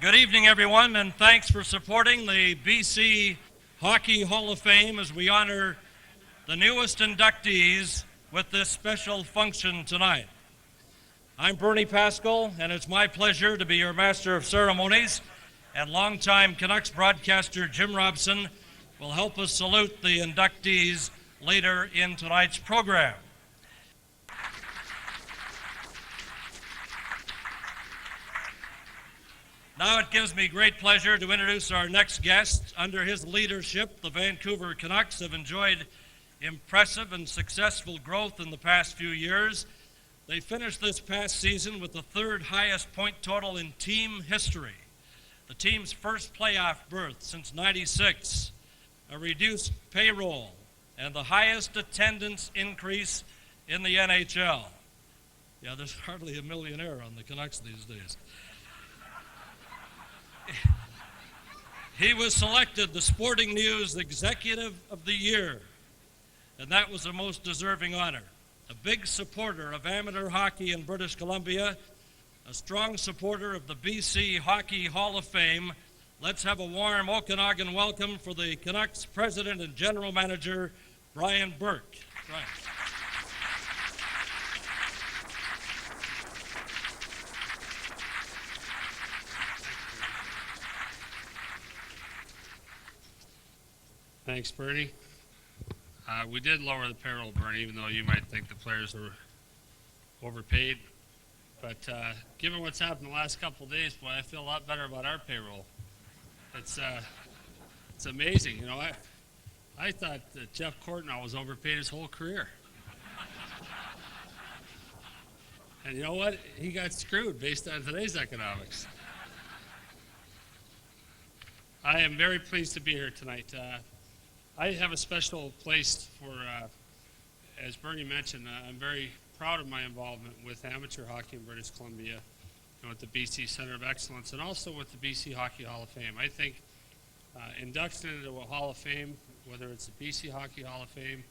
Good evening, everyone, and thanks for supporting the BC Hockey Hall of Fame as we honor the newest inductees with this special function tonight. I'm Bernie Pascal, and it's my pleasure to be your Master of Ceremonies, and longtime Canucks broadcaster Jim Robson will help us salute the inductees later in tonight's program. Now it gives me great pleasure to introduce our next guest. Under his leadership, the Vancouver Canucks have enjoyed impressive and successful growth in the past few years. They finished this past season with the third highest point total in team history, the team's first playoff berth since '96, a reduced payroll, and the highest attendance increase in the NHL. Yeah, there's hardly a millionaire on the Canucks these days. He was selected the Sporting News Executive of the Year, and that was a most deserving honor. A big supporter of amateur hockey in British Columbia, a strong supporter of the BC Hockey Hall of Fame. Let's have a warm Okanagan welcome for the Canucks President and General Manager, Brian Burke. Brian. Thanks, Bernie. We did lower the payroll, Bernie, even though you might think the players were overpaid. But given what's happened the last couple of days, boy, I feel a lot better about our payroll. It's amazing. You know, I thought that Jeff Courtnall was overpaid his whole career. And you know what? He got screwed based on today's economics. I am very pleased to be here tonight. I have a special place for, as Bernie mentioned, I'm very proud of my involvement with amateur hockey in British Columbia, and with the BC Center of Excellence, and also with the BC Hockey Hall of Fame. I think induction into a Hall of Fame, whether it's the BC Hockey Hall of Fame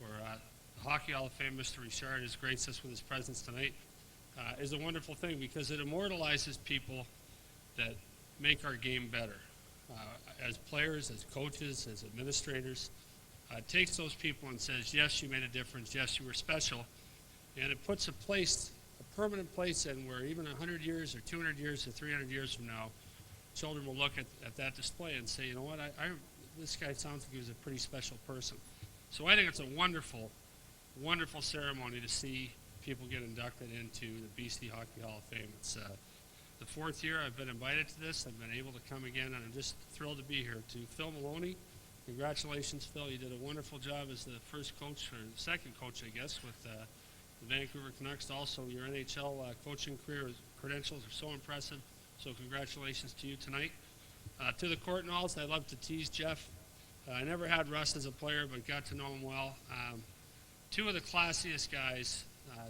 or the Hockey Hall of Fame, Mr. Richard has graced us with his presence tonight, is a wonderful thing because it immortalizes people that make our game better. As players, as coaches, as administrators, takes those people and says, yes, you made a difference, yes, you were special, and it puts a permanent place in where even 100 years or 200 years or 300 years from now, children will look at that display and say, you know what, this guy sounds like he was a pretty special person. So I think it's a wonderful, wonderful ceremony to see people get inducted into the BC Hockey Hall of Fame. It's the fourth year I've been invited to this. I've been able to come again, and I'm just thrilled to be here. To Phil Maloney, congratulations, Phil. You did a wonderful job as the first coach, or second coach, I guess, with the Vancouver Canucks. Also, your NHL coaching career credentials are so impressive, so congratulations to you tonight. To the Courtnalls, I love to tease Jeff. I never had Russ as a player, but got to know him well. Two of the classiest guys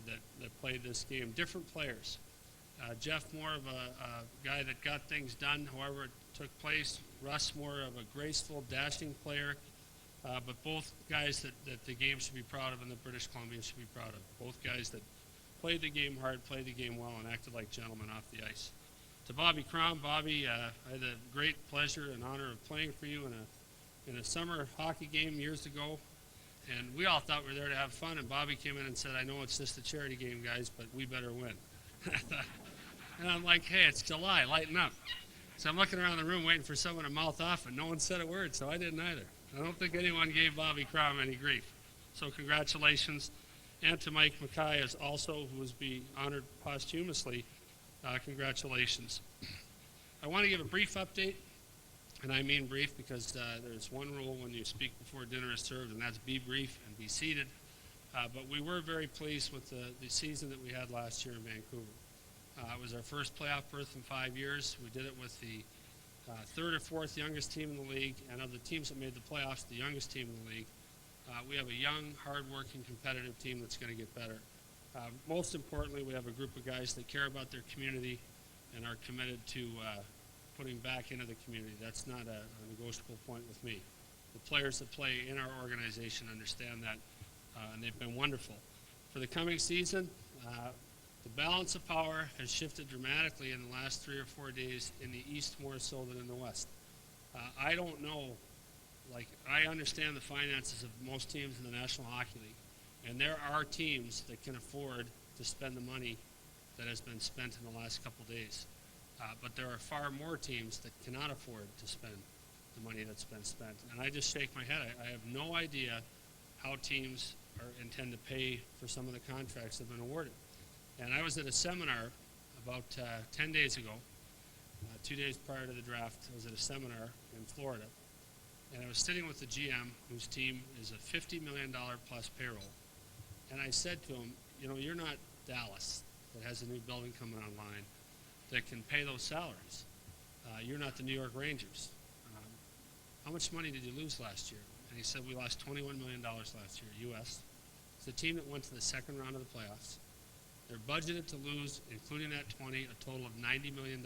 that played this game, different players. Jeff more of a guy that got things done however it took place. Russ more of a graceful, dashing player. But both guys that the game should be proud of and the British Columbians should be proud of. Both guys that played the game hard, played the game well, and acted like gentlemen off the ice. To Bobby Crom, Bobby, I had the great pleasure and honor of playing for you in a summer hockey game years ago. And we all thought we were there to have fun, and Bobby came in and said, I know it's just a charity game, guys, but we better win. And I'm like, hey, it's July, lighten up. So I'm looking around the room waiting for someone to mouth off, and no one said a word, so I didn't either. I don't think anyone gave Bobby Crom any grief. So congratulations. And to Mike Mackay, also, who was being honored posthumously, congratulations. I want to give a brief update, and I mean brief because there's one rule when you speak before dinner is served, and that's be brief and be seated. But we were very pleased with the season that we had last year in Vancouver. It was our first playoff berth in 5 years. We did it with the third or fourth youngest team in the league, and of the teams that made the playoffs, the youngest team in the league. We have a young, hard-working, competitive team that's going to get better. Most importantly, we have a group of guys that care about their community and are committed to putting back into the community. That's not a negotiable point with me. The players that play in our organization understand that, and they've been wonderful. For the coming season, The balance of power has shifted dramatically in the last 3 or 4 days in the East more so than in the West. I don't know, I understand the finances of most teams in the National Hockey League, and there are teams that can afford to spend the money that has been spent in the last couple days. But there are far more teams that cannot afford to spend the money that's been spent. And I just shake my head. I have no idea how teams intend to pay for some of the contracts that have been awarded. And I was at a seminar about 10 days ago, 2 days prior to the draft. I was at a seminar in Florida, and I was sitting with the GM, whose team is a $50 million plus payroll. And I said to him, you know, you're not Dallas, that has a new building coming online, that can pay those salaries. You're not the New York Rangers. How much money did you lose last year? And he said, we lost $21 million last year, U.S. It's a team that went to the second round of the playoffs. They're budgeted to lose, including that 20, a total of $90 million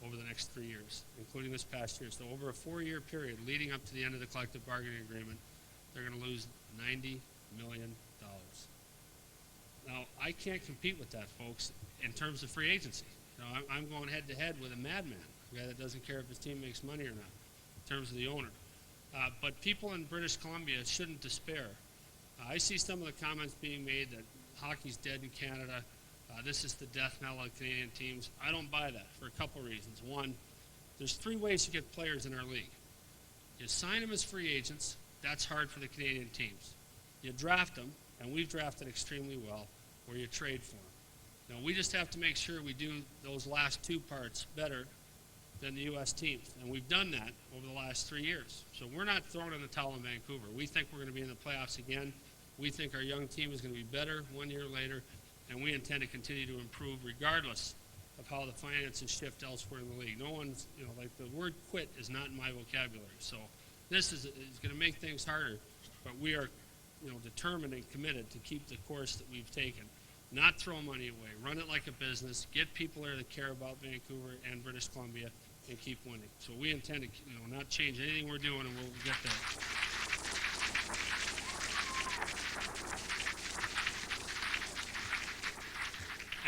over the next 3 years, including this past year. So over a 4-year period leading up to the end of the collective bargaining agreement, they're going to lose $90 million. Now, I can't compete with that, folks, in terms of free agency. You know, I'm going head-to-head with a madman, a guy that doesn't care if his team makes money or not, in terms of the owner. But people in British Columbia shouldn't despair. I see some of the comments being made that hockey's dead in Canada. This is the death knell of Canadian teams. I don't buy that for a couple reasons. One, there's 3 ways to get players in our league. You sign them as free agents. That's hard for the Canadian teams. You draft them, and we've drafted extremely well, or you trade for them. Now, we just have to make sure we do those last 2 parts better than the U.S. teams, and we've done that over the last 3 years. So we're not throwing in the towel in Vancouver. We think we're going to be in the playoffs again. We think our young team is going to be better 1 year later, and we intend to continue to improve regardless of how the finances shift elsewhere in the league. No one's, you know, like the word quit is not in my vocabulary. So this is going to make things harder, but we are, you know, determined and committed to keep the course that we've taken. Not throw money away, run it like a business, get people there that care about Vancouver and British Columbia, and keep winning. So we intend to, you know, not change anything we're doing, and we'll get there.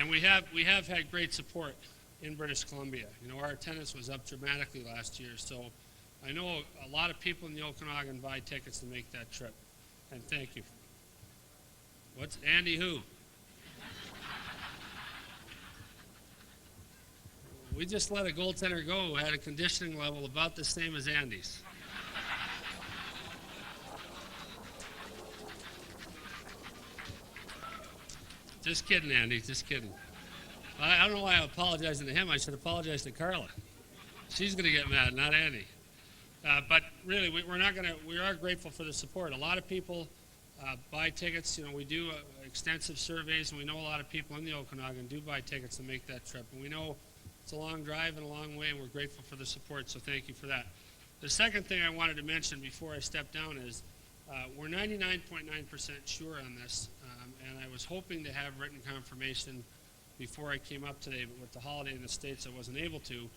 And we have had great support in British Columbia. You know, our attendance was up dramatically last year, so I know a lot of people in the Okanagan buy tickets to make that trip, and thank you. What's Andy who? We just let a goaltender go who had a conditioning level about the same as Andy's. Just kidding, Andy, just kidding. I don't know why I'm apologizing to him. I should apologize to Carla. She's going to get mad, not Andy. But really, we are grateful for the support. A lot of people buy tickets. You know, we do extensive surveys, and we know a lot of people in the Okanagan do buy tickets to make that trip. And we know it's a long drive and a long way, and we're grateful for the support, so thank you for that. The second thing I wanted to mention before I step down is we're 99.9% sure on this, and I was hoping to have written confirmation before I came up today, but with the holiday in the States, I wasn't able to.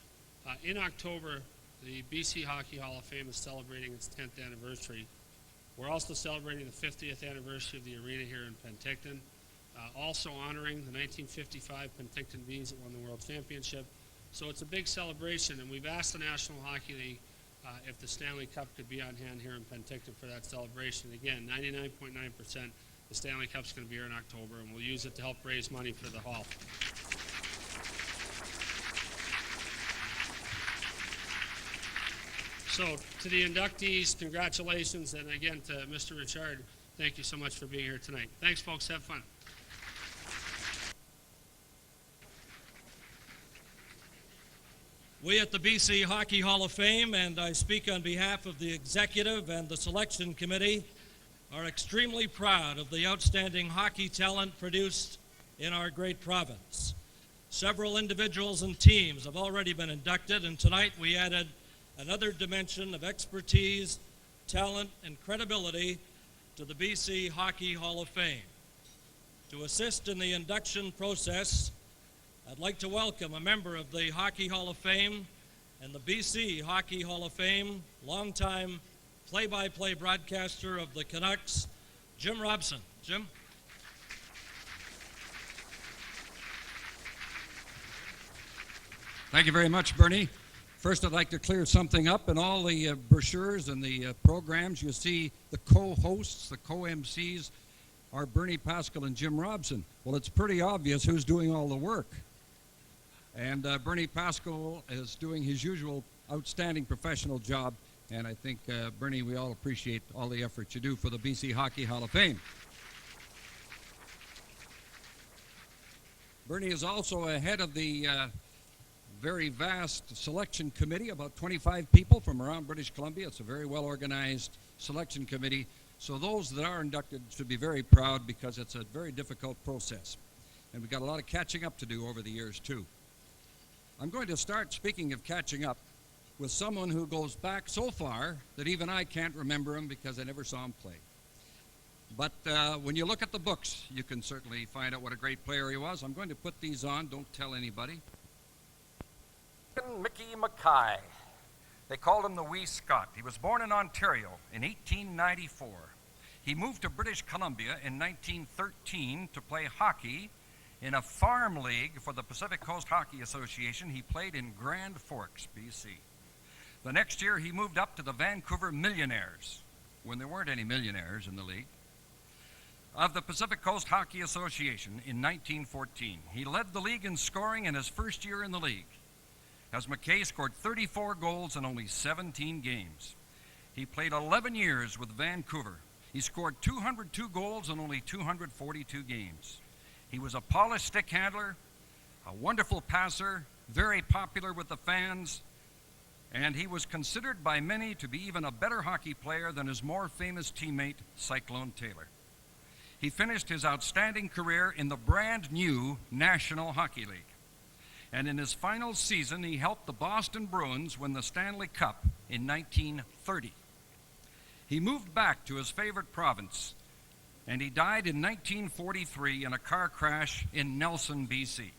In October, the BC Hockey Hall of Fame is celebrating its 10th anniversary. We're also celebrating the 50th anniversary of the arena here in Penticton. Also honoring the 1955 Penticton Bees that won the World Championship. So it's a big celebration, and we've asked the National Hockey League if the Stanley Cup could be on hand here in Penticton for that celebration. Again, 99.9%, the Stanley Cup's going to be here in October, and we'll use it to help raise money for the Hall. So to the inductees, congratulations, and again to Mr. Richard, thank you so much for being here tonight. Thanks, folks. Have fun. We at the BC Hockey Hall of Fame, and I speak on behalf of the executive and the selection committee, are extremely proud of the outstanding hockey talent produced in our great province. Several individuals and teams have already been inducted, and tonight we added another dimension of expertise, talent, and credibility to the BC Hockey Hall of Fame. To assist in the induction process, I'd like to welcome a member of the Hockey Hall of Fame and the BC Hockey Hall of Fame, longtime play-by-play broadcaster of the Canucks, Jim Robson. Jim? Thank you very much, Bernie. First, I'd like to clear something up. In all the brochures and the programs, you see the co-hosts, the co-MCs, are Bernie Pascal and Jim Robson. Well, it's pretty obvious who's doing all the work. And Bernie Pascal is doing his usual outstanding professional job. And I think, Bernie, we all appreciate all the effort you do for the BC Hockey Hall of Fame. Bernie is also head of the very vast selection committee, about 25 people from around British Columbia. It's a very well-organized selection committee. So those that are inducted should be very proud because it's a very difficult process. And we've got a lot of catching up to do over the years, too. I'm going to start, speaking of catching up, with someone who goes back so far that even I can't remember him because I never saw him play. But when you look at the books, you can certainly find out what a great player he was. I'm going to put these on. Don't tell anybody. Mickey Mackay. They called him the Wee Scot. He was born in Ontario in 1894. He moved to British Columbia in 1913 to play hockey in a farm league for the Pacific Coast Hockey Association. He played in Grand Forks, BC. The next year, he moved up to the Vancouver Millionaires, when there weren't any millionaires in the league, of the Pacific Coast Hockey Association in 1914. He led the league in scoring in his first year in the league, as McKay scored 34 goals in only 17 games. He played 11 years with Vancouver. He scored 202 goals in only 242 games. He was a polished stick handler, a wonderful passer, very popular with the fans, and he was considered by many to be even a better hockey player than his more famous teammate, Cyclone Taylor. He finished his outstanding career in the brand new National Hockey League. And in his final season, he helped the Boston Bruins win the Stanley Cup in 1930. He moved back to his favorite province, and he died in 1943 in a car crash in Nelson, BC.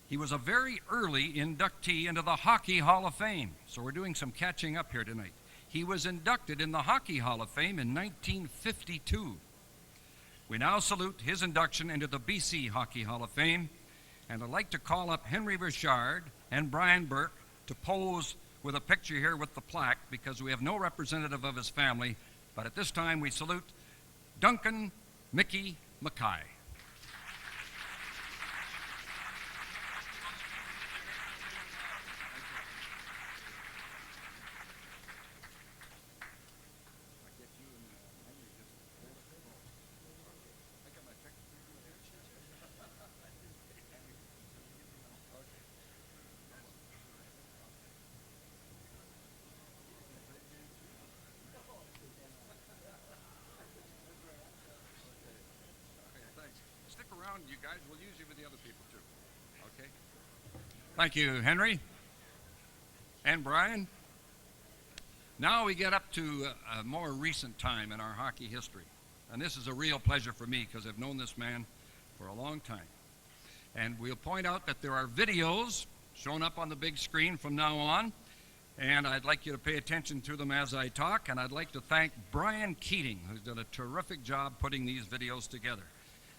He was a very early inductee into the Hockey Hall of Fame, so we're doing some catching up here tonight. He was inducted in the Hockey Hall of Fame in 1952. We now salute his induction into the BC Hockey Hall of Fame. And I'd like to call up Henry Richard and Brian Burke to pose with a picture here with the plaque because we have no representative of his family. But at this time, we salute Duncan Mickey Mackay. You guys, we'll use you with the other people too. Okay? Thank you, Henry and Brian. Now we get up to a more recent time in our hockey history. And this is a real pleasure for me because I've known this man for a long time. And we'll point out that there are videos shown up on the big screen from now on. And I'd like you to pay attention to them as I talk. And I'd like to thank Brian Keating, who's done a terrific job putting these videos together.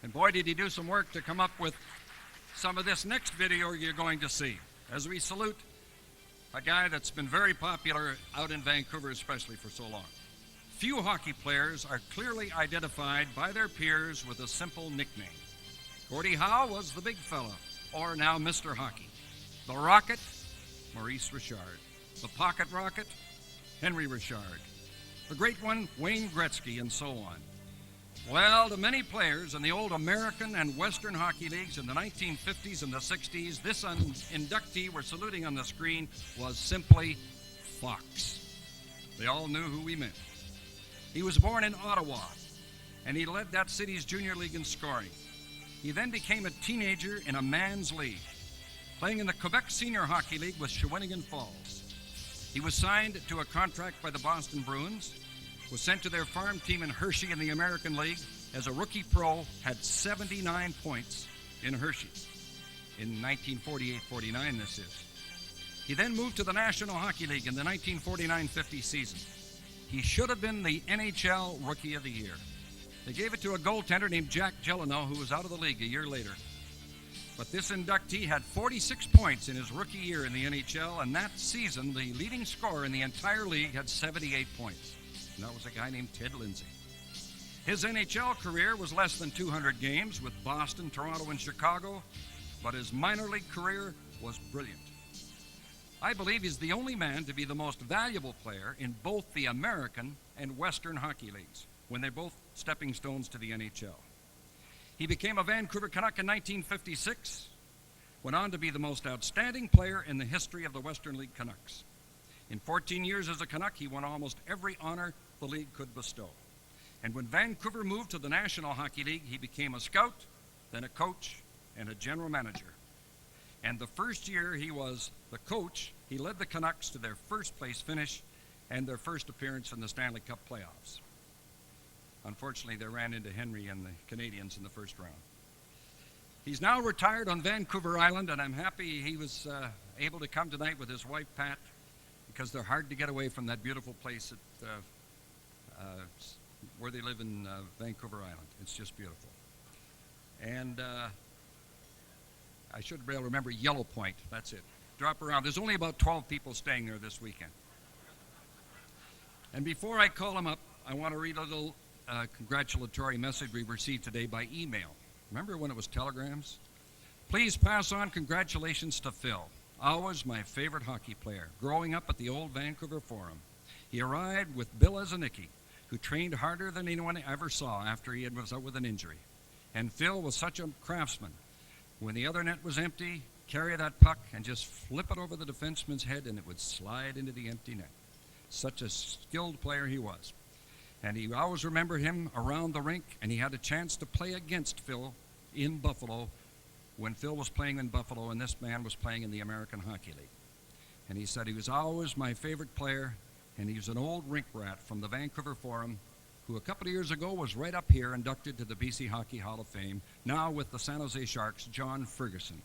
And boy, did he do some work to come up with some of this next video you're going to see, as we salute a guy that's been very popular out in Vancouver, especially for so long. Few hockey players are clearly identified by their peers with a simple nickname. Gordie Howe was the big fella, or now Mr. Hockey. The Rocket, Maurice Richard. The Pocket Rocket, Henry Richard. The great one, Wayne Gretzky, and so on. Well, to many players in the old American and Western hockey leagues in the 1950s and the 60s, this inductee we're saluting on the screen was simply Fox. They all knew who we meant. He was born in Ottawa, and he led that city's junior league in scoring. He then became a teenager in a man's league, playing in the Quebec Senior Hockey League with Shawinigan Falls. He was signed to a contract by the Boston Bruins, was sent to their farm team in Hershey in the American League. As a rookie pro, had 79 points in Hershey. In 1948-49, this is. He then moved to the National Hockey League in the 1949-50 season. He should have been the NHL Rookie of the Year. They gave it to a goaltender named Jack Gelano, who was out of the league a year later. But this inductee had 46 points in his rookie year in the NHL, and that season, the leading scorer in the entire league had 78 points. And that was a guy named Ted Lindsay. His NHL career was less than 200 games with Boston, Toronto, and Chicago, but his minor league career was brilliant. I believe he's the only man to be the most valuable player in both the American and Western hockey leagues, when they're both stepping stones to the NHL. He became a Vancouver Canuck in 1956, went on to be the most outstanding player in the history of the Western League Canucks. In 14 years as a Canuck, he won almost every honor the league could bestow. And when Vancouver moved to the National Hockey League, he became a scout, then a coach, and a general manager. And the first year he was the coach, he led the Canucks to their first place finish and their first appearance in the Stanley Cup playoffs. Unfortunately, they ran into Henry and the Canadiens in the first round. He's now retired on Vancouver Island, and I'm happy he was able to come tonight with his wife, Pat, because they're hard to get away from that beautiful place where they live in Vancouver Island. It's just beautiful. And I should be able to remember Yellow Point. That's it. Drop around. There's only about 12 people staying there this weekend. And before I call him up, I want to read a little congratulatory message we received today by email. Remember when it was telegrams? Please pass on congratulations to Phil, always my favorite hockey player, growing up at the old Vancouver Forum. He arrived with Bill Azanicki, who trained harder than anyone I ever saw after he was out with an injury. And Phil was such a craftsman. When the other net was empty, carry that puck and just flip it over the defenseman's head and it would slide into the empty net. Such a skilled player he was. And he always remembered him around the rink, and he had a chance to play against Phil in Buffalo when Phil was playing in Buffalo and this man was playing in the American Hockey League. And he said he was always my favorite player, and he was an old rink rat from the Vancouver Forum who a couple of years ago was right up here inducted to the BC Hockey Hall of Fame, now with the San Jose Sharks, John Ferguson.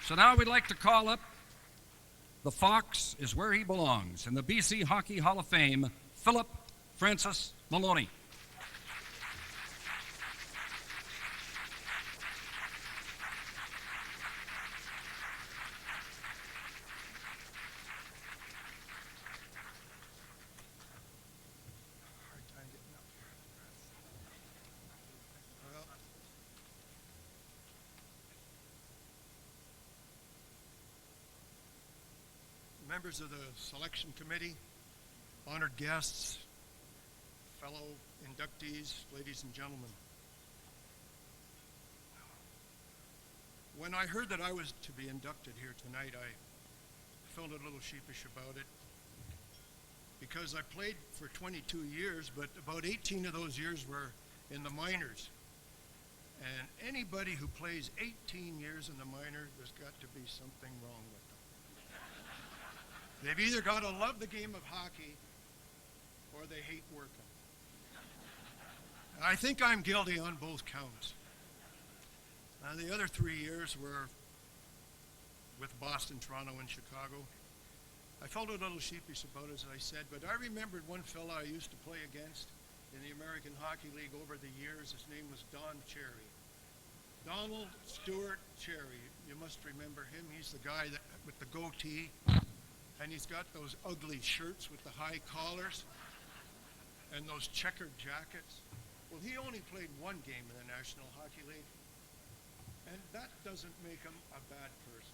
So now we'd like to call up the Fox is where he belongs in the BC Hockey Hall of Fame, Philip Francis Maloney. Members of the selection committee, honored guests, fellow inductees, ladies and gentlemen. When I heard that I was to be inducted here tonight, I felt a little sheepish about it because I played for 22 years, but about 18 of those years were in the minors. And anybody who plays 18 years in the minors, there's got to be something wrong with them. They've either got to love the game of hockey or they hate working. And I think I'm guilty on both counts. The other 3 years were with Boston, Toronto, and Chicago. I felt a little sheepish about it, as I said, but I remembered one fella I used to play against in the American Hockey League over the years. His name was Don Cherry. Donald Stewart Cherry. You must remember him. He's the guy with the goatee. And he's got those ugly shirts with the high collars and those checkered jackets. Well, he only played one game in the National Hockey League, and that doesn't make him a bad person.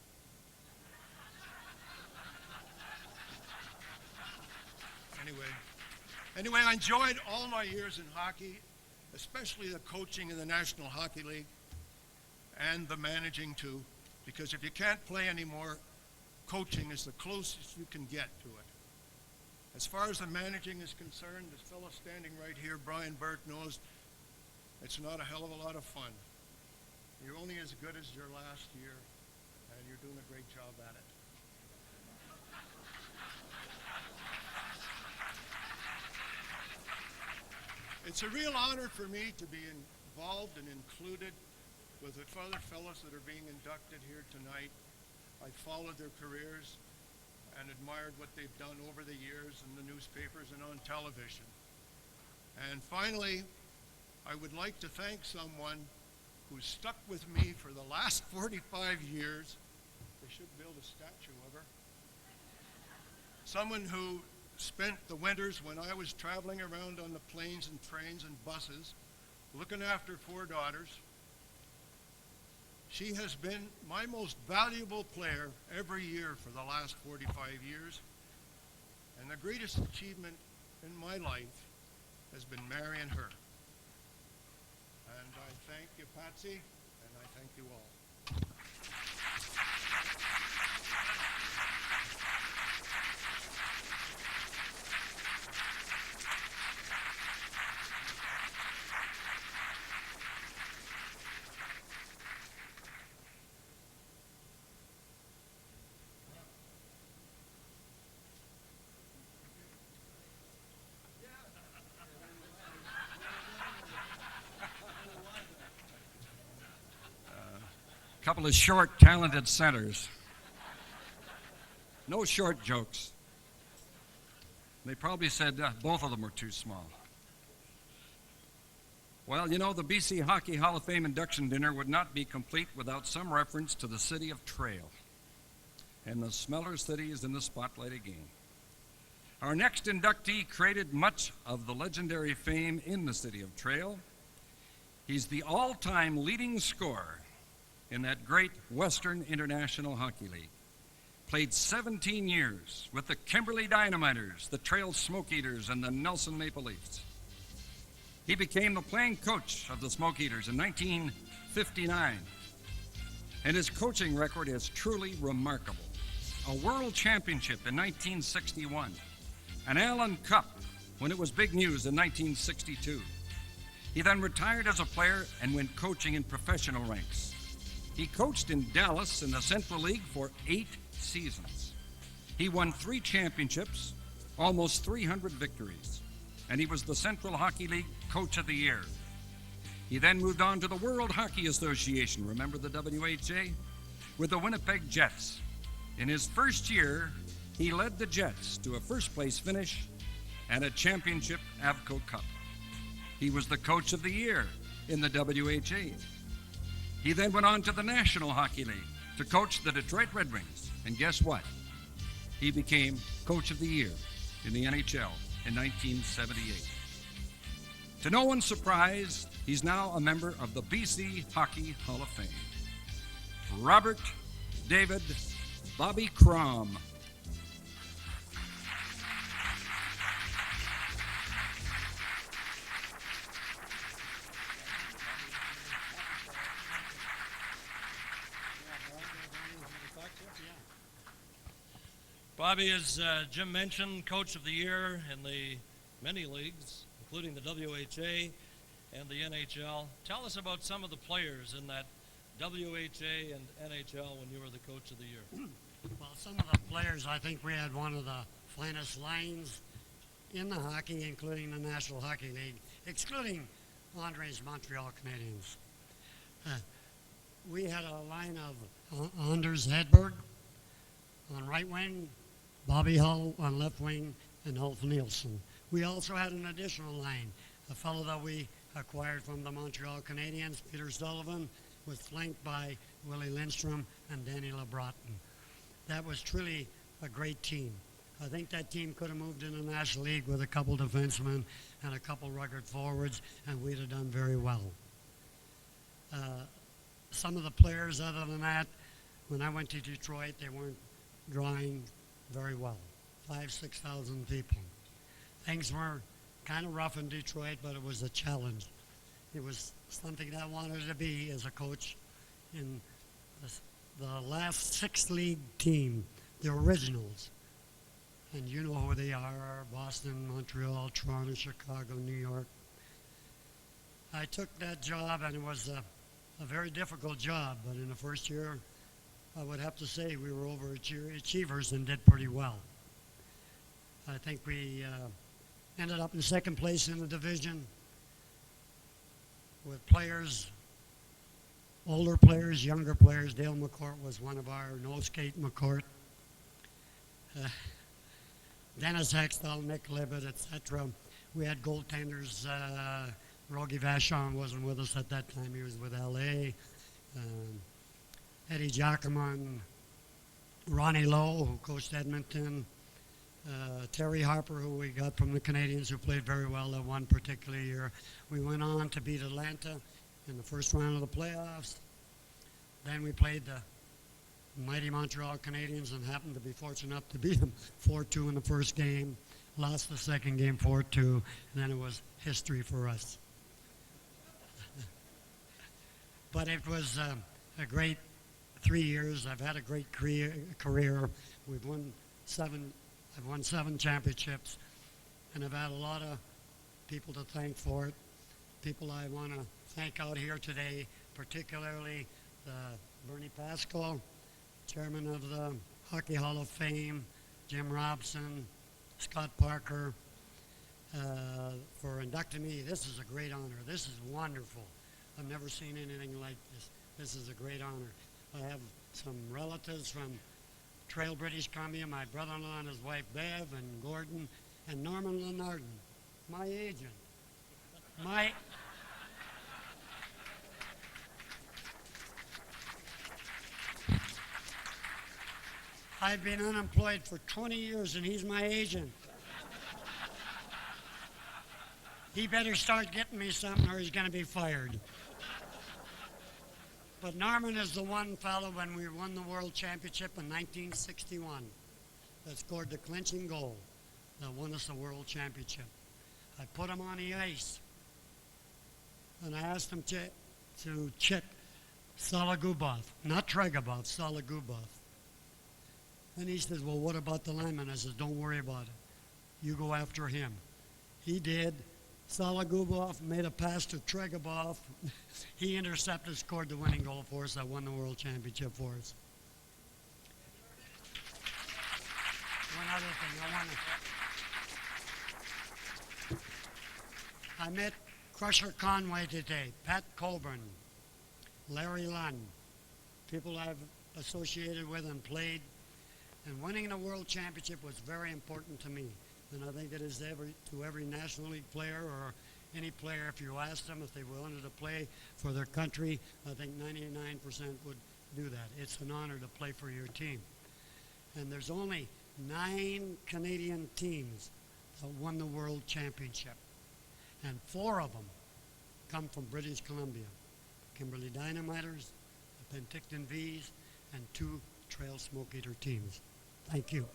Anyway, I enjoyed all my years in hockey, especially the coaching in the National Hockey League and the managing too, because if you can't play anymore, coaching is the closest you can get to it. As far as the managing is concerned, this fellow standing right here, Brian Burke, knows it's not a hell of a lot of fun. You're only as good as your last year, and you're doing a great job at it. It's a real honor for me to be involved and included with the other fellows that are being inducted here tonight. I followed their careers and admired what they've done over the years in the newspapers and on television. And finally, I would like to thank someone who's stuck with me for the last 45 years. They should build a statue of her. Someone who spent the winters when I was traveling around on the planes and trains and buses, looking after 4 daughters. She has been my most valuable player every year for the last 45 years. And the greatest achievement in my life has been marrying her. And I thank you, Patsy, and I thank you all. Couple of short, talented centers. No short jokes. They probably said both of them were too small. Well, you know, the BC Hockey Hall of Fame induction dinner would not be complete without some reference to the city of Trail. And the Smeller City is in the spotlight again. Our next inductee created much of the legendary fame in the city of Trail. He's the all-time leading scorer in that great Western International Hockey League. Played 17 years with the Kimberley Dynamiters, the Trail Smoke Eaters, and the Nelson Maple Leafs. He became the playing coach of the Smoke Eaters in 1959, and his coaching record is truly remarkable. A World Championship in 1961, an Allen Cup when it was big news in 1962. He then retired as a player and went coaching in professional ranks. He coached in Dallas in the Central League for 8 seasons. He won 3 championships, almost 300 victories, and he was the Central Hockey League Coach of the Year. He then moved on to the World Hockey Association, remember the WHA, with the Winnipeg Jets. In his first year, he led the Jets to a first-place finish and a championship Avco Cup. He was the Coach of the Year in the WHA. He then went on to the National Hockey League to coach the Detroit Red Wings. And guess what? He became Coach of the Year in the NHL in 1978. To no one's surprise, he's now a member of the BC Hockey Hall of Fame. Robert David Bobby Crom. Bobby, as Jim mentioned, Coach of the Year in the many leagues, including the WHA and the NHL. Tell us about some of the players in that WHA and NHL when you were the Coach of the Year. Well, some of the players, I think we had one of the finest lines in the hockey, including the National Hockey League, excluding Andre's Montreal Canadiens. We had a line of Anders Hedberg on right wing, Bobby Hull on left wing, and Ulf Nielsen. We also had an additional line, a fellow that we acquired from the Montreal Canadiens, Peter Sullivan, was flanked by Willie Lindstrom and Danny LeBrotten. That was truly a great team. I think that team could have moved in the National League with a couple defensemen and a couple rugged forwards, and we'd have done very well. Some of the players other than that, when I went to Detroit, they weren't drawing very well. 5,000-6,000 people. Things were kind of rough in Detroit, but it was a challenge. It was something that I wanted to be as a coach in the last 6 league team, the originals. And you know who they are, Boston, Montreal, Toronto, Chicago, New York. I took that job, and it was a very difficult job, but in the first year, I would have to say we were overachievers and did pretty well. I think we ended up in second place in the division with players, older players, younger players. Dale McCourt was one of our no-skate McCourt. Dennis Hextall, Nick Libet, etc. We had goaltenders. Rogie Vachon wasn't with us at that time. He was with L.A. Eddie Giacomo, Ronnie Lowe, who coached Edmonton. Terry Harper, who we got from the Canadians, who played very well that one particular year. We went on to beat Atlanta in the first round of the playoffs. Then we played the mighty Montreal Canadiens and happened to be fortunate enough to beat them 4-2 in the first game. Lost the second game 4-2, and then it was history for us. But it was a great 3 years. I've had a great career. I've won 7 championships, and I've had a lot of people to thank for it. People I want to thank out here today, particularly Bernie Pascal, chairman of the Hockey Hall of Fame, Jim Robson, Scott Parker, for inducting me. This is a great honor. This is wonderful. I've never seen anything like this. This is a great honor. I have some relatives from Trail, British Columbia, my brother-in-law and his wife Bev, and Gordon, and Norman Lenardon, my agent. I've been unemployed for 20 years, and he's my agent. He better start getting me something or he's going to be fired. But Norman is the one fellow when we won the World Championship in 1961 that scored the clinching goal that won us the World Championship. I put him on the ice, and I asked him to check Sologubov, not Tregubov, Sologubov. And he says, well, what about the lineman? I said, don't worry about it. You go after him. He did. Sologubov made a pass to Tregubov. He intercepted, scored the winning goal for us that won the World Championship for us. One other thing I met Crusher Conway today, Pat Colburn, Larry Lund, people I've associated with and played. And winning the World Championship was very important to me. And I think it is to every National League player or any player, if you asked them if they wanted to play for their country, I think 99% would do that. It's an honor to play for your team. And there's only 9 Canadian teams that won the World Championship. And 4 of them come from British Columbia. Kimberley Dynamiters, the Penticton V's, and 2 Trail Smoke Eater teams. Thank you.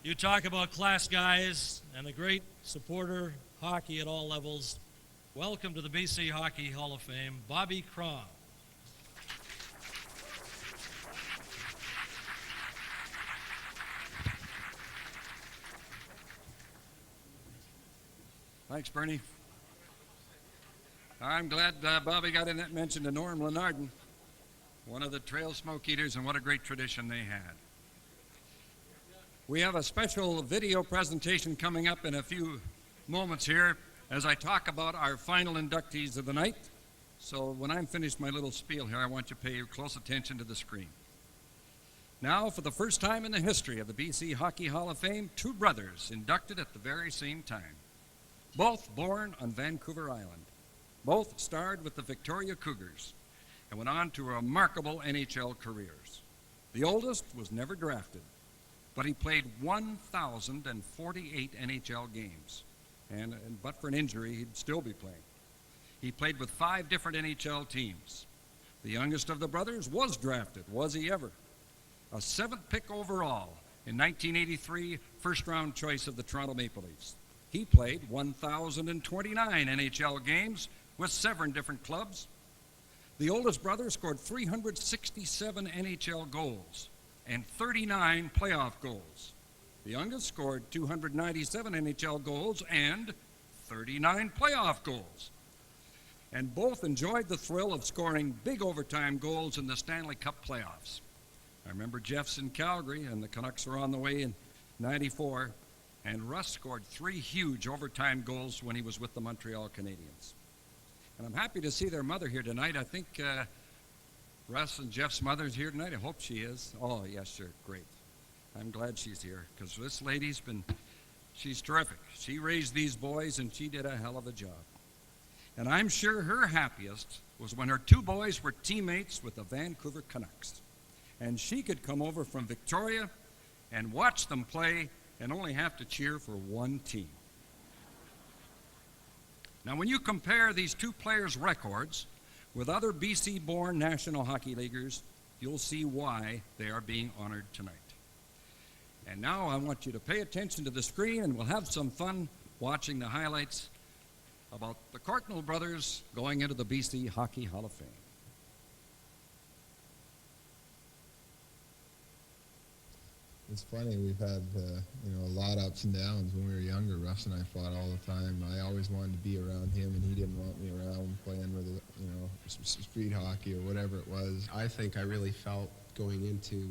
You talk about class guys and a great supporter, hockey at all levels. Welcome to the BC Hockey Hall of Fame, Bobby Crom. Thanks, Bernie. I'm glad Bobby got in that mention to Norm Lenardon, one of the Trail Smoke Eaters, and what a great tradition they had. We have a special video presentation coming up in a few moments here as I talk about our final inductees of the night. So when I'm finished my little spiel here, I want you to pay close attention to the screen. Now, for the first time in the history of the BC Hockey Hall of Fame, 2 brothers inducted at the very same time. Both born on Vancouver Island. Both starred with the Victoria Cougars and went on to remarkable NHL careers. The oldest was never drafted, but he played 1,048 NHL games. But for an injury, he'd still be playing. He played with 5 different NHL teams. The youngest of the brothers was drafted, was he ever? A 7th pick overall in 1983, first-round choice of the Toronto Maple Leafs. He played 1,029 NHL games with 7 different clubs. The oldest brother scored 367 NHL goals and 39 playoff goals. The youngest scored 297 NHL goals and 39 playoff goals. and both enjoyed the thrill of scoring big overtime goals in the Stanley Cup playoffs. I remember Jeff's in Calgary, and the Canucks were on the way in '94, and Russ scored 3 huge overtime goals when he was with the Montreal Canadiens. And I'm happy to see their mother here tonight. I think Russ and Jeff's mother's here tonight. I hope she is. Oh, yes, sir. Great. I'm glad she's here, because this lady's she's terrific. She raised these boys, and she did a hell of a job. And I'm sure her happiest was when her 2 boys were teammates with the Vancouver Canucks. And she could come over from Victoria and watch them play and only have to cheer for one team. Now, when you compare these 2 players' records with other BC-born National Hockey Leaguers, you'll see why they are being honored tonight. And now I want you to pay attention to the screen, and we'll have some fun watching the highlights about the Courtnall brothers going into the BC Hockey Hall of Fame. It's funny, we've had a lot of ups and downs. When we were younger, Russ and I fought all the time. I always wanted to be around him, and he didn't want me around playing with street hockey or whatever it was. I think I really felt going into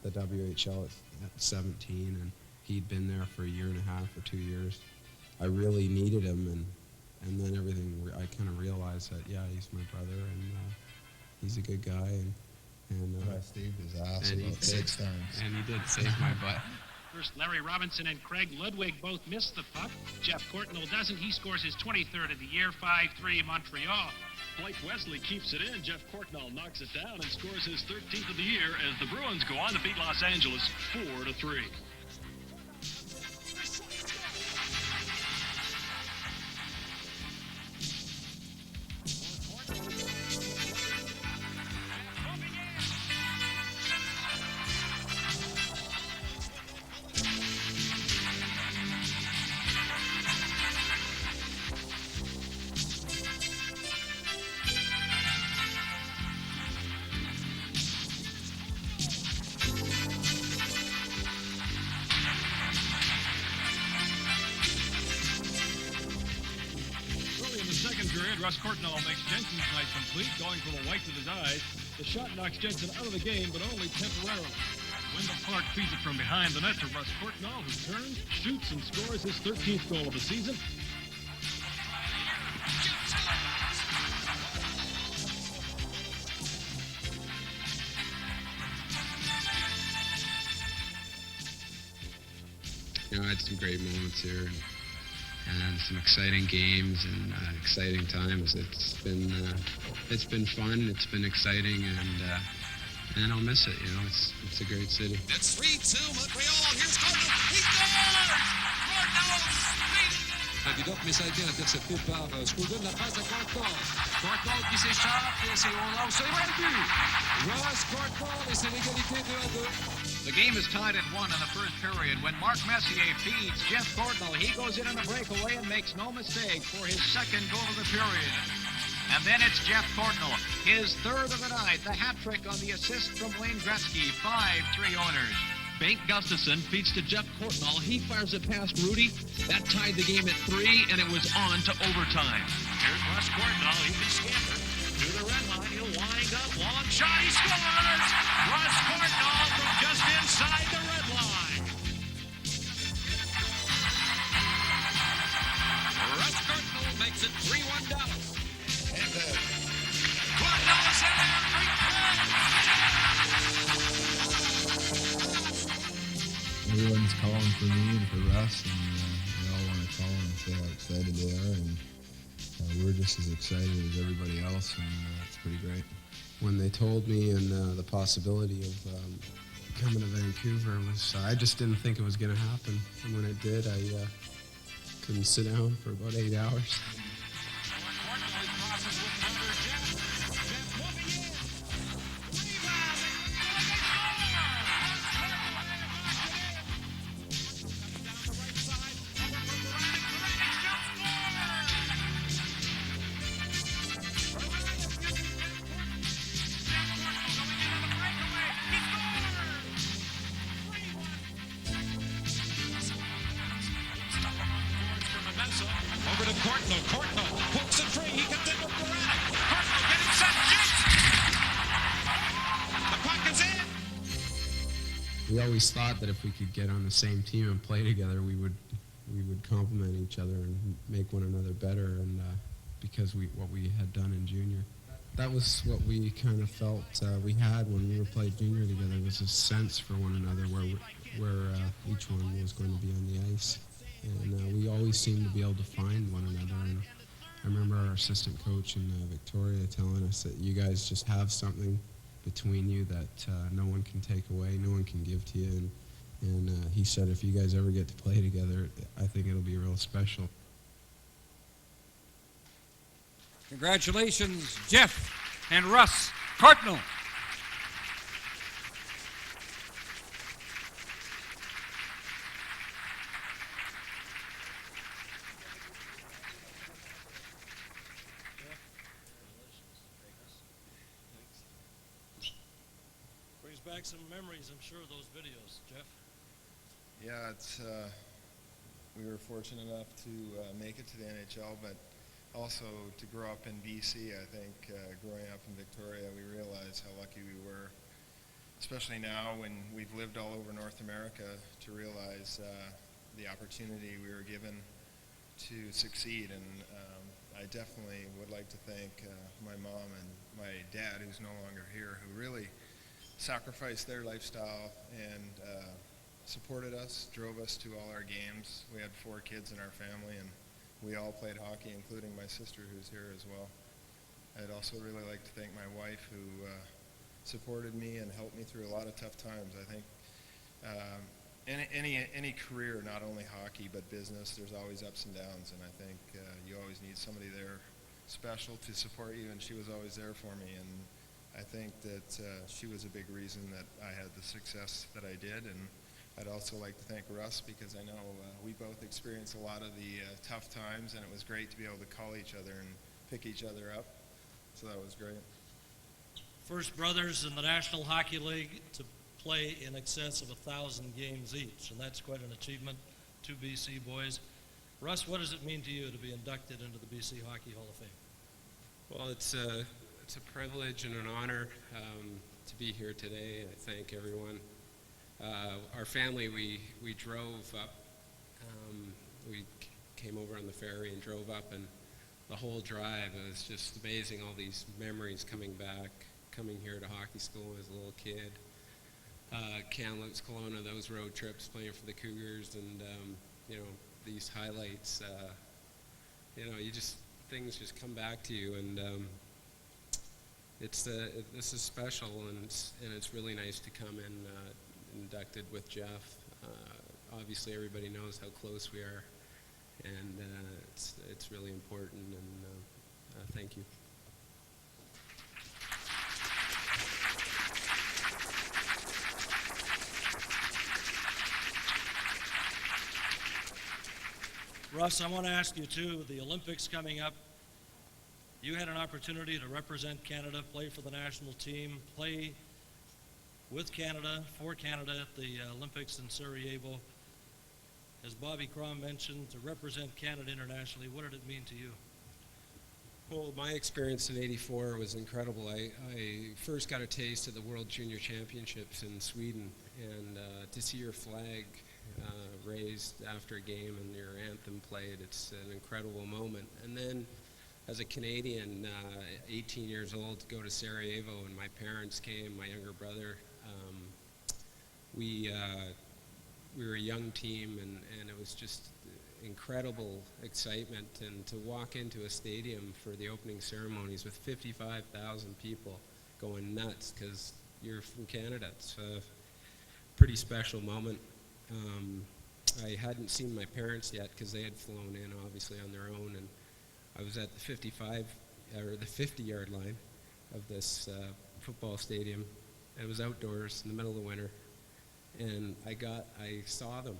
the WHL at 17, and he'd been there for 1.5 years or 2 years. I really needed him, and then everything, I kind of realized that, yeah, he's my brother, and he's a good guy, and I saved his ass and he about 6 times. And he did save my butt. First, Larry Robinson and Craig Ludwig both missed the puck. Jeff Courtnall doesn't. He scores his 23rd of the year, 5-3 Montreal. Blake Wesley keeps it in. Jeff Courtnall knocks it down and scores his 13th of the year as the Bruins go on to beat Los Angeles 4-3. Russ Courtnall makes Jensen's night complete, going for the whites of his eyes. The shot knocks Jensen out of the game, but only temporarily. Wendell Clark feeds it from behind the net to Russ Courtnall, who turns, shoots, and scores his 13th goal of the season. I had some great moments here. And some exciting games and exciting times. It's been fun. It's been exciting, and I'll miss it. It's a great city. It's 3-2 Montreal. Here's Courtnall. He scores! Courtnall Davidoff, mais ça a été intercepté par Scouden. La passe à Courtnall. Courtnall qui s'échappe et c'est loin le but. Russ Courtnall et c'est l'égalité 2-2. The game is tied at 1 in the first period when Mark Messier feeds Jeff Courtnall. He goes in on the breakaway and makes no mistake for his 2nd goal of the period. And then it's Jeff Courtnall, his 3rd of the night, the hat trick on the assist from Wayne Gretzky, 5-3 owners. Bate Gustafson feeds to Jeff Courtnall. He fires it past Rudy. That tied the game at 3, and it was on to overtime. Here's Russ Courtnall. He can scamper to the red line. He'll wind up. Long shot. He scores! Russ Courtnall from just inside the red line. Russ Courtnall makes it 3-1 Dallas. And Courtnall is in there. Everyone's calling for me and for Russ, and they all want to call and say how excited they are, and we're just as excited as everybody else, and it's pretty great. When they told me and the possibility of coming to Vancouver I just didn't think it was going to happen. And when it did, I couldn't sit down for about 8 hours. Over to Courtnall. Courtnall hooks it free. He got we always thought that if we could get on the same team and play together, we would complement each other and make one another better. And because what we had done in junior, that was what we kind of felt we had when we were playing junior together, was a sense for one another where each one was going to be on the ice. And we always seemed to be able to find one another. And I remember our assistant coach in Victoria telling us that you guys just have something between you that no one can take away, no one can give to you. And he said, if you guys ever get to play together, I think it'll be real special. Congratulations, Jeff and Russ Courtnall. Brings back some memories, I'm sure, of those videos, Jeff. Yeah, it's we were fortunate enough to make it to the NHL, but also to grow up in BC. I think growing up in Victoria, we realized how lucky we were, especially now when we've lived all over North America, to realize the opportunity we were given to succeed. And I definitely would like to thank my mom and my dad, who's no longer here, who really sacrificed their lifestyle and supported us, drove us to all our games. We had 4 kids in our family, and we all played hockey, including my sister, who's here as well. I'd also really like to thank my wife, who supported me and helped me through a lot of tough times. I think any career, not only hockey but business, there's always ups and downs, and I think you always need somebody there special to support you, and she was always there for me. And I think that she was a big reason that I had the success that I did. And I'd also like to thank Russ, because I know we both experienced a lot of the tough times, and it was great to be able to call each other and pick each other up. So that was great. First brothers in the National Hockey League to play in excess of 1,000 games each, and that's quite an achievement. 2 BC boys. Russ, what does it mean to you to be inducted into the BC Hockey Hall of Fame? Well, it's a privilege and an honor to be here today. I thank everyone. Our family, we drove up. We came over on the ferry and drove up, and the whole drive, it was just amazing, all these memories coming back, coming here to hockey school as a little kid. Kamloops, Kelowna, those road trips, playing for the Cougars, and these highlights, things just come back to you, and this is special, and it's really nice to come in inducted with Jeff. Obviously, everybody knows how close we are, and it's really important, and thank you. Russ, I want to ask you too, the Olympics coming up, you had an opportunity to represent Canada, play for the national team, play with Canada, for Canada at the Olympics in Sarajevo. As Bobby Crom mentioned, to represent Canada internationally, what did it mean to you? Well, my experience in '84 was incredible. I first got a taste of the World Junior Championships in Sweden, and to see your flag raised after a game and your anthem played, it's an incredible moment. And then as a Canadian, 18 years old, to go to Sarajevo, and my parents came, my younger brother. We were a young team, and it was just incredible excitement. And to walk into a stadium for the opening ceremonies with 55,000 people going nuts because you're from Canada, it's a pretty special moment. I hadn't seen my parents yet because they had flown in, obviously, on their own, and I was at the 50-yard line of this football stadium. It was outdoors in the middle of the winter, and I saw them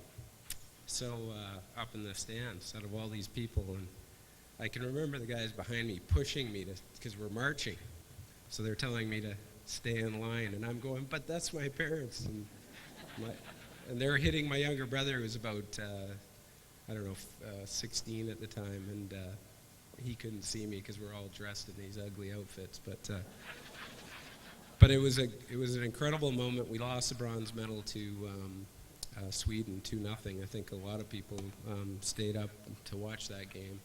up in the stands out of all these people, and I can remember the guys behind me pushing me because we're marching, so they're telling me to stay in line, and I'm going, but that's my parents, and they're hitting my younger brother, who was about 16 at the time, and he couldn't see me because we're all dressed in these ugly outfits, but But it was an incredible moment. We lost the bronze medal to Sweden 2-0. I think a lot of people stayed up to watch that game,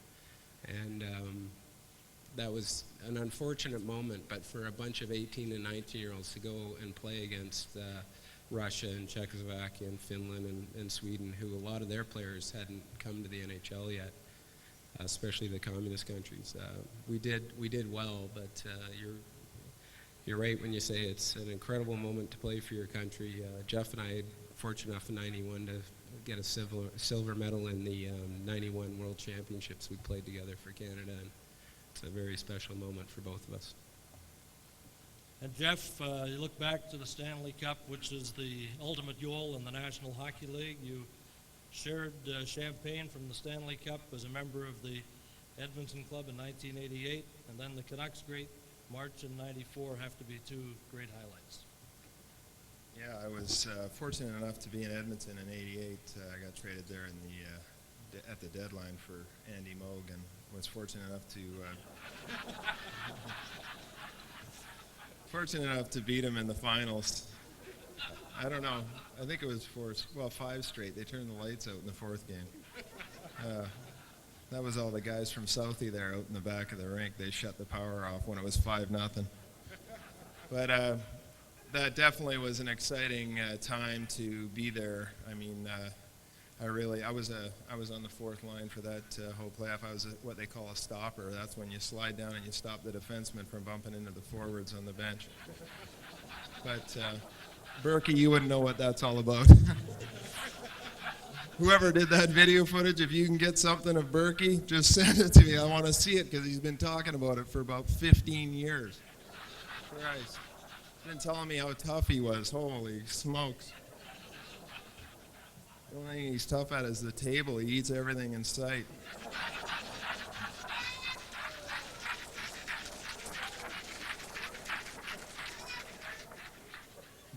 and that was an unfortunate moment. But for a bunch of 18 and 19-year-olds to go and play against Russia and Czechoslovakia and Finland and Sweden, who a lot of their players hadn't come to the NHL yet, especially the communist countries. We did well, but you're right when you say it's an incredible moment to play for your country. Jeff and I, fortunate enough in '91 to get a silver medal in the '91 World Championships. We played together for Canada, and it's a very special moment for both of us. And Jeff, you look back to the Stanley Cup, which is the ultimate goal in the National Hockey League. You shared champagne from the Stanley Cup as a member of the Edmonton Club in 1988, and then the Canucks' great March in '94 have to be two great highlights. Yeah, I was fortunate enough to be in Edmonton in '88. I got traded there in at the deadline for Andy Moog, and was fortunate enough to beat him in the finals. I don't know. I think it was 5 straight. They turned the lights out in the 4th game. That was all the guys from Southie there out in the back of the rink. They shut the power off when it was 5-0. But that definitely was an exciting time to be there. I mean, I was on the 4th line for that whole playoff. I was what they call a stopper. That's when you slide down and you stop the defenseman from bumping into the forwards on the bench. But Berkey, you wouldn't know what that's all about. Whoever did that video footage, if you can get something of Berkey, just send it to me. I want to see it because he's been talking about it for about 15 years. Christ. He's been telling me how tough he was. Holy smokes. The only thing he's tough at is the table. He eats everything in sight.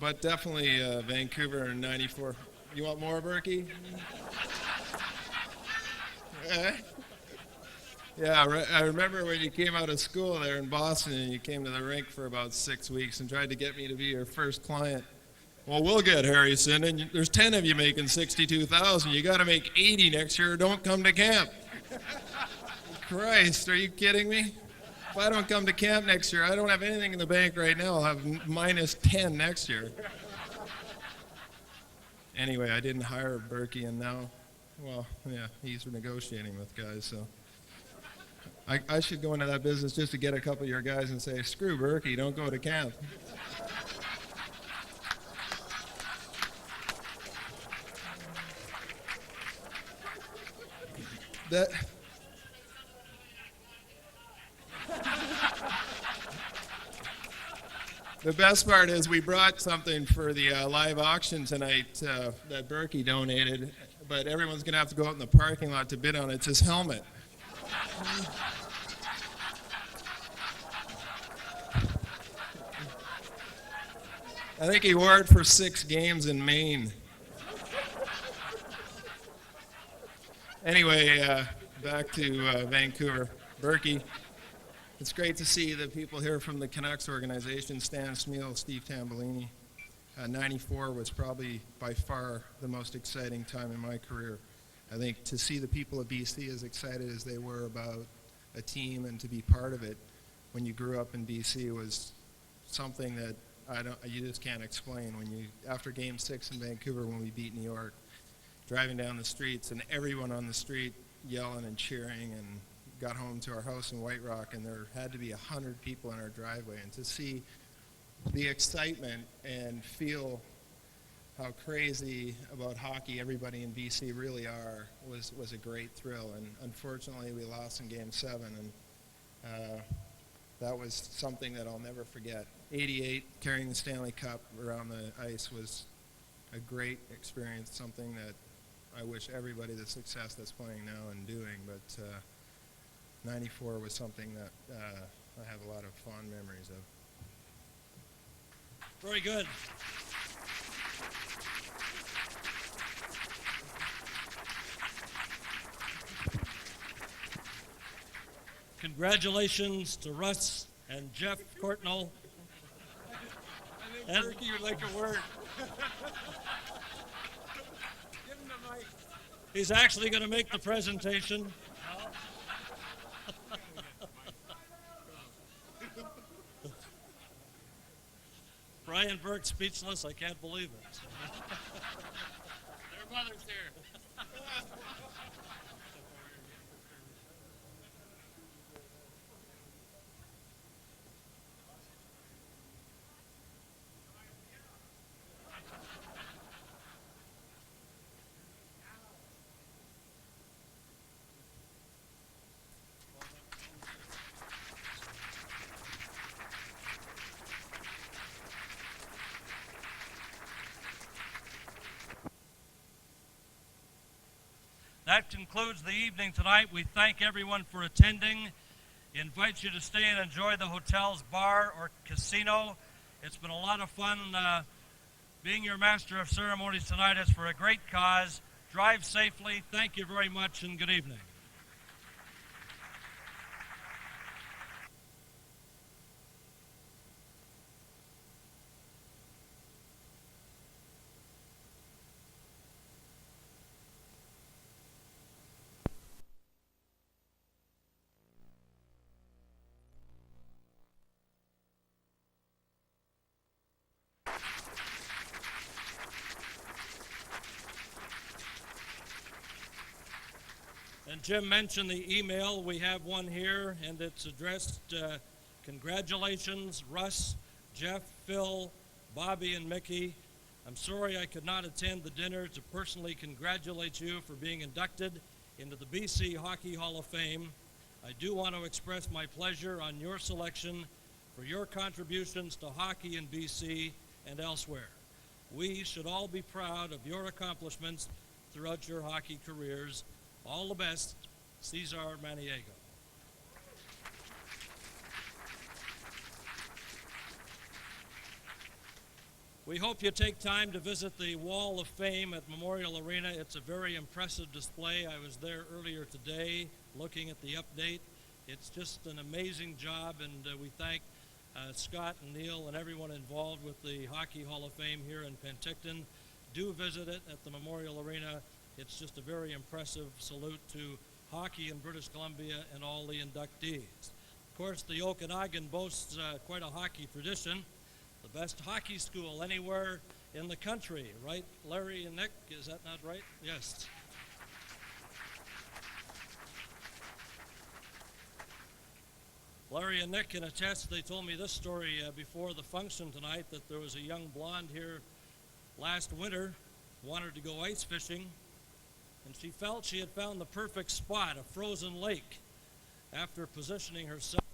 But definitely Vancouver in '94. You want more, Berkey? Yeah, I remember when you came out of school there in Boston and you came to the rink for about 6 weeks and tried to get me to be your first client. Well, we'll get Harrison, and there's 10 of you making $62,000. You got to make 80 next year or don't come to camp. Christ, are you kidding me? If I don't come to camp next year, I don't have anything in the bank right now. I'll have minus 10 next year. Anyway, I didn't hire Berkey, and now, well, yeah, he's negotiating with guys, so. I should go into that business just to get a couple of your guys and say, screw Berkey, don't go to camp. The best part is we brought something for the live auction tonight that Berkey donated, but everyone's going to have to go out in the parking lot to bid on it. It's his helmet. I think he wore it for 6 games in Maine. Anyway, back to Vancouver. Berkey, it's great to see the people here from the Canucks organization, Stan Smeal, Steve Tambellini. '94 was probably by far the most exciting time in my career. I think to see the people of BC as excited as they were about a team and to be part of it when you grew up in BC was something that you just can't explain. After Game 6 in Vancouver when we beat New York, driving down the streets and everyone on the street yelling and cheering, and got home to our house in White Rock and there had to be 100 people in our driveway, and to see the excitement and feel how crazy about hockey everybody in BC really are was a great thrill. And unfortunately we lost in Game 7, and that was something that I'll never forget. '88, carrying the Stanley Cup around the ice was a great experience, something that I wish everybody the success that's playing now and doing, but '94 was something that I have a lot of fond memories of. Very good. Congratulations to Russ and Jeff Courtnall. And- Turkey would like a word. Give him the mic. He's actually going to make the presentation. Brian Burke speechless. I can't believe it. Their mother's here. That concludes the evening tonight. We thank everyone for attending. Invite you to stay and enjoy the hotel's bar or casino. It's been a lot of fun being your master of ceremonies tonight. It's for a great cause. Drive safely. Thank you very much and good evening. And Jim mentioned the email. We have one here, and it's addressed, congratulations, Russ, Jeff, Phil, Bobby, and Mickey. I'm sorry I could not attend the dinner to personally congratulate you for being inducted into the BC Hockey Hall of Fame. I do want to express my pleasure on your selection for your contributions to hockey in BC and elsewhere. We should all be proud of your accomplishments throughout your hockey careers. All the best, Cesar Maniego. We hope you take time to visit the Wall of Fame at Memorial Arena. It's a very impressive display. I was there earlier today looking at the update. It's just an amazing job, and we thank Scott and Neil and everyone involved with the Hockey Hall of Fame here in Penticton. Do visit it at the Memorial Arena. It's just a very impressive salute to hockey in British Columbia and all the inductees. Of course, the Okanagan boasts quite a hockey tradition. The best hockey school anywhere in the country, right, Larry and Nick? Is that not right? Yes. Larry and Nick can attest. They told me this story before the function tonight, that there was a young blonde here last winter, wanted to go ice fishing, and she felt she had found the perfect spot, a frozen lake. After positioning herself